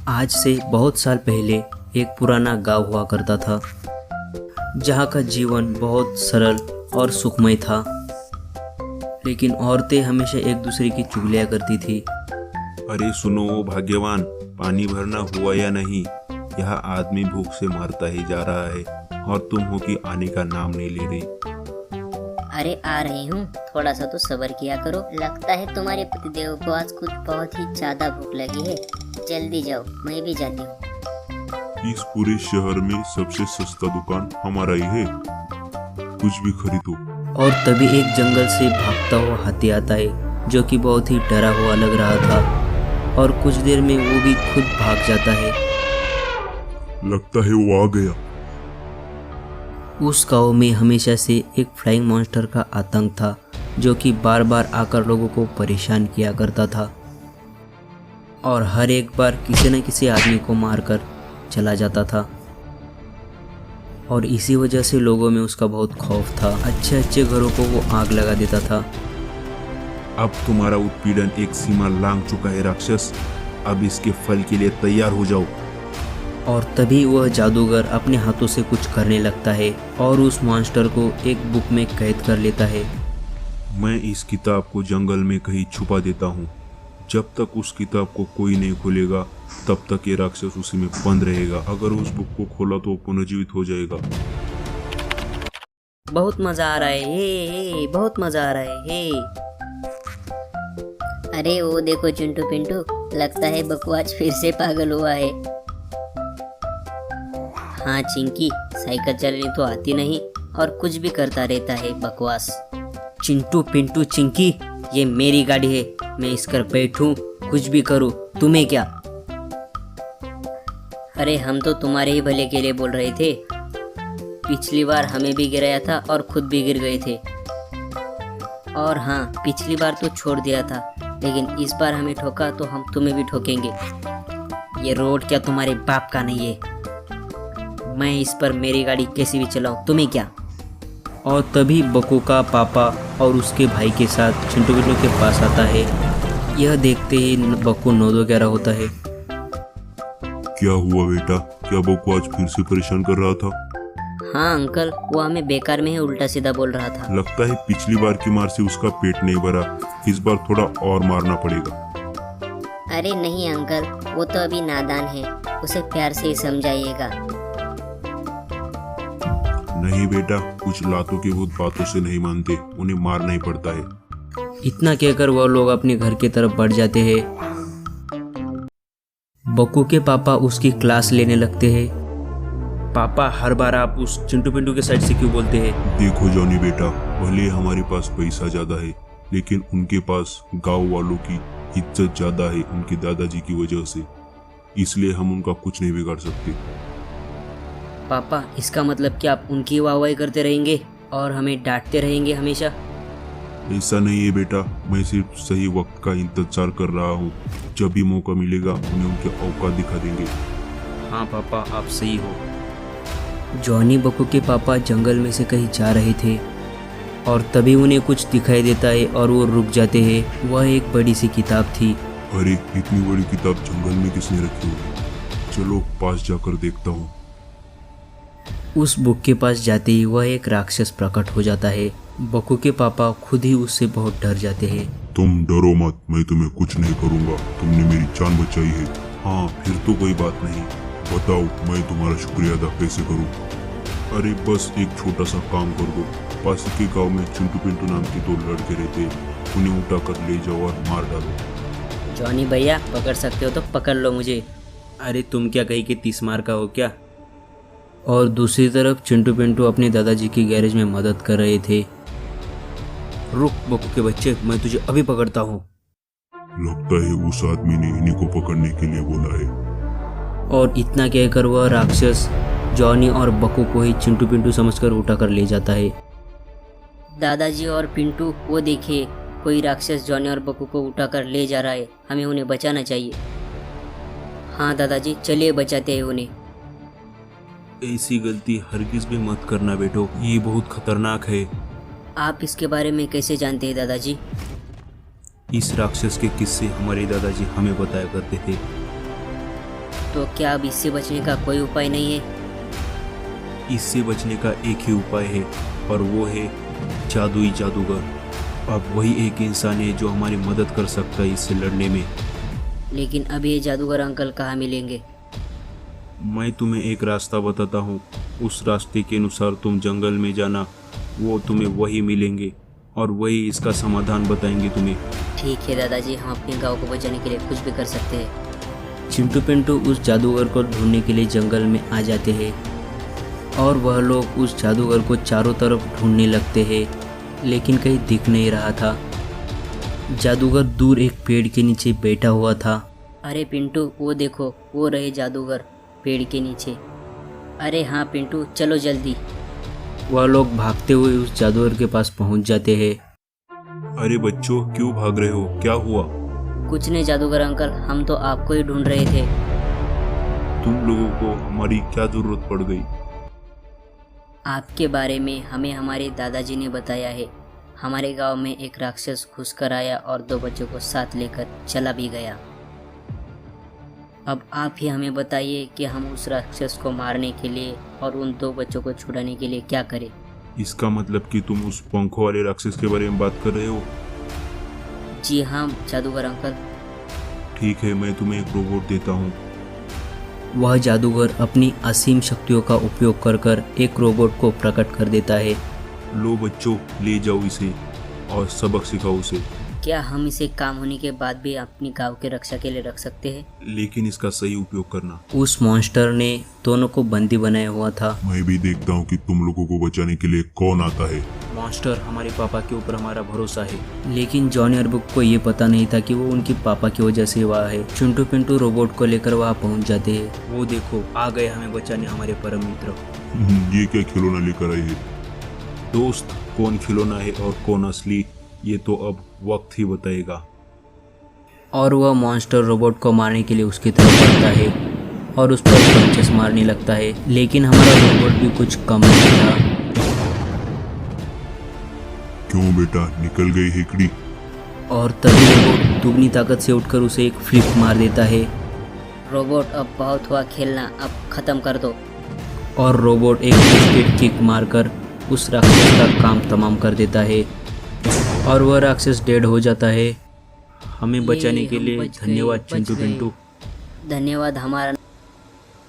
आज से बहुत साल पहले एक पुराना गांव हुआ करता था, जहां का जीवन बहुत सरल और सुखमय था। लेकिन औरतें हमेशा एक दूसरे की चुगलियां करती थी। अरे सुनो ओ भाग्यवान, पानी भरना हुआ या नहीं? यह आदमी भूख से मरता ही जा रहा है और तुम हो कि आने का नाम नहीं ले रही। अरे आ रही हूँ, थोड़ा सा तो सब्र किया करो। लगता है तुम्हारे पतिदेव को आज कुछ बहुत ही ज्यादा भूख लगी है। जल्दी जाओ, मैं भी जाती हूँ। इस पूरे शहर में सबसे सस्ता दुकान हमारा ही है, कुछ भी खरीदो। और तभी एक जंगल से भागता हुआ हाथी आता है, जो कि बहुत ही डरा हुआ लग रहा था। और कुछ देर में वो भी खुद भाग जाता है। लगता है वो आ गया। उस गांव में हमेशा से एक फ्लाइंग मॉन्स्टर का आतंक था, जो कि बार बार आकर लोगों को परेशान किया करता था और हर एक बार किसी न किसी आदमी को मारकर चला जाता था। और इसी वजह से लोगों में उसका बहुत खौफ था। अच्छे अच्छे घरों को वो आग लगा देता था। अब तुम्हारा उत्पीड़न एक सीमा लांघ चुका है राक्षस, अब इसके फल के लिए तैयार हो जाओ। और तभी वह जादूगर अपने हाथों से कुछ करने लगता है और उस मॉन्स्टर को एक बुक में कैद कर लेता है। मैं इस किताब को जंगल में कहीं छुपा देता हूँ। जब तक उस किताब को कोई नहीं खोलेगा तब तक ये राक्षस उसी में बंद रहेगा। अगर उस बुक को खोला तो वो पुनर्जीवित हो जाएगा। बहुत मजा आ रहा है, हे बहुत मजा आ रहा है, हे। अरे वो देखो चिंटू पिंटू, लगता है बकु आज फिर से पागल हुआ है। हाँ चिंकी, साइकिल चलानी तो आती नहीं और कुछ भी करता रहता है बकवास। चिंटू पिंटू चिंकी, ये मेरी गाड़ी है, मैं इस पर बैठूं कुछ भी करूं, तुम्हें क्या? अरे हम तो तुम्हारे ही भले के लिए बोल रहे थे। पिछली बार हमें भी गिराया था और खुद भी गिर गए थे। और हाँ, पिछली बार तो छोड़ दिया था, लेकिन इस बार हमें ठोका तो हम तुम्हें भी ठोकेंगे। ये रोड क्या तुम्हारे बाप का नहीं है? मैं इस पर मेरी गाड़ी कैसी भी चलाऊं, तुम्हें क्या? और तभी बकू का पापा और उसके भाई के साथ चिंटू पिंटू के पास आता है। यह देखते ही बकू 9-11 होता है। क्या हुआ बेटा, क्या बकू आज फिर से परेशान कर रहा था? हाँ अंकल, वो हमें बेकार में ही उल्टा सीधा बोल रहा था। लगता है पिछली बार की मार से उसका पेट नहीं भरा, इस बार थोड़ा और मारना पड़ेगा। अरे नहीं अंकल, वो तो अभी नादान है, उसे प्यार से ही समझाइएगा। नहीं बेटा, कुछ लातों के भूत बातों से नहीं मानते, उन्हें मारना ही पड़ता है। इतना कहकर वह लोग अपने घर की तरफ बढ़ जाते हैं। बकू के पापा उसकी क्लास लेने लगते हैं। पापा, हर बार आप उस चिंटू पिंटू के साइड से क्यों बोलते हैं? देखो जॉनी बेटा, भले हमारे पास पैसा ज्यादा है, लेकिन उनके पास गांव वालों की इज्जत ज्यादा है उनके दादाजी की वजह से, इसलिए हम उनका कुछ नहीं बिगाड़ सकते। पापा, इसका मतलब कि आप उनकी वाहवाही करते रहेंगे और हमें डांटते रहेंगे हमेशा? ऐसा नहीं है बेटा, मैं सिर्फ सही वक्त का इंतजार कर रहा हूँ। जब भी मौका मिलेगा उन्हें उनके औकात दिखा देंगे। हाँ पापा, आप सही हो। जॉनी बकू के पापा जंगल में से कहीं जा रहे थे और तभी उन्हें कुछ दिखाई देता है और वो रुक जाते हैं। वह एक बड़ी सी किताब थी। अरे इतनी बड़ी किताब जंगल में किसने रखी होगी? चलो पास जाकर देखता हूँ। उस बुक के पास जाते ही वह एक राक्षस प्रकट हो जाता है। बकू के पापा खुद ही उससे बहुत डर जाते हैं। तुम डरो मत, मैं तुम्हें कुछ नहीं करूँगा, तुमने मेरी जान बचाई है। हाँ फिर तो कोई बात नहीं, बताओ मैं तुम्हारा शुक्रिया अदा कैसे करूँ? अरे बस एक छोटा सा काम कर दो। पास के गांव में चिंटू पिंटू नाम के 2 लड़के रहते, उन्हें उठा कर ले जाओ और मार डालो। जॉनी भैया, पकड़ सकते हो तो पकड़ लो मुझे। अरे तुम क्या कहीं के 30 मार का हो क्या? और दूसरी तरफ चिंटू पिंटू अपने दादाजी की गैरेज में मदद कर रहे थे। रुक बकू के बच्चे, मैं तुझे अभी पकड़ता हूँ। लगता है उस आदमी ने इन्हीं को पकड़ने के लिए बोला है। और इतना कहकर वह राक्षस जॉनी और बकू को ही चिंटू पिंटू समझकर उठा कर ले जाता है। दादाजी और पिंटू, वो देखिए, कोई राक्षस जॉनी और बकू को उठा कर ले जा रहा है, हमें उन्हें बचाना चाहिए। हाँ दादाजी, चलिए बचाते हैं उन्हें। ऐसी गलती हरगिज भी मत करना बेटो, ये बहुत खतरनाक है। आप इसके बारे में कैसे जानते हैं दादाजी? इस राक्षस के किस्से हमारे दादाजी हमें बताया करते थे। तो क्या अब इससे बचने का कोई उपाय नहीं है? इससे बचने का एक ही उपाय है और वो है जादुई जादूगर। अब वही एक इंसान है जो हमारी मदद कर सकता है इससे लड़ने में। लेकिन अब ये जादूगर अंकल कहाँ मिलेंगे? मैं तुम्हें एक रास्ता बताता हूँ, उस रास्ते के अनुसार तुम जंगल में जाना, वो तुम्हें वही मिलेंगे और वही इसका समाधान बताएंगे तुम्हें। ठीक है दादाजी, हम अपने गांव को बचाने के लिए कुछ भी कर सकते हैं। चिंटू पिंटू उस जादूगर को ढूंढने के लिए जंगल में आ जाते हैं और वह लोग उस जादूगर को चारों तरफ ढूंढने लगते हैं, लेकिन कहीं दिख नहीं रहा था। जादूगर दूर एक पेड़ के नीचे बैठा हुआ था। अरे पिंटू, वो देखो, वो रहे जादूगर पेड़ के नीचे। अरे हाँ पिंटू, चलो जल्दी। वह लोग भागते हुए उस जादूगर के पास पहुंच जाते हैं। अरे बच्चों, क्यों भाग रहे हो? क्या हुआ? कुछ नहीं जादूगर अंकल, हम तो आपको ही ढूंढ रहे थे। तुम लोगों को हमारी क्या जरूरत पड़ गई? आपके बारे में हमें हमारे दादाजी ने बताया है। हमारे गांव में एक राक्षस घुसकर आया और 2 बच्चों को साथ लेकर चला भी गया। अब आप ही हमें बताइए कि हम उस राक्षस को मारने के लिए और उन 2 बच्चों को छुड़ाने के लिए क्या करें? इसका मतलब कि तुम उस पंखों वाले राक्षस के बारे में बात कर रहे हो? जी हाँ जादूगर अंकल। ठीक है, मैं तुम्हें एक रोबोट देता हूँ। वह जादूगर अपनी असीम शक्तियों का उपयोग कर कर एक रोबोट को प्रकट कर देता है। लो बच्चों, ले जाओ इसे और सबक सिखाओ उसे। क्या हम इसे काम होने के बाद भी अपनी गांव की रक्षा के लिए रख सकते हैं? लेकिन इसका सही उपयोग करना। उस मॉन्स्टर ने दोनों को बंदी बनाया हुआ था। मैं भी देखता हूँ कि तुम लोगों को बचाने के लिए कौन आता है। मॉन्स्टर हमारे पापा के ऊपर हमारा भरोसा है, लेकिन जॉनी और बुक को ये पता नहीं था कि वो उनके पापा की वजह से वहाँ है। चिंटू पिंटू रोबोट को लेकर वहाँ पहुँच जाते हैं। वो देखो, आ गए हमें बचाने हमारे परम मित्र। ये क्या खिलौना लेकर आए है? दोस्त, कौन खिलौना है और कौन असली, ये तो अब वक्त ही बताएगा। और वह मॉन्स्टर रोबोट को मारने के लिए उसकी तरफ बढ़ता है और उस पर पंचेस मारने लगता है, लेकिन हमारा रोबोट भी कुछ कम नहीं था। क्यों बेटा, निकल गई हेकड़ी? और तभी रोबोट दुगनी ताकत से उठकर उसे एक फ्लिप मार देता है। रोबोट, अब बहुत हुआ खेलना, अब खत्म कर दो। और रोबोट एक ट्विस्टेड किक मारकर उस राक्षस का काम तमाम कर देता है और वह राक्षस डेड हो जाता है। हमें बचाने के हम लिए बच गए, धन्यवाद बच चिंटू गए। पिंटू। धन्यवाद हमारा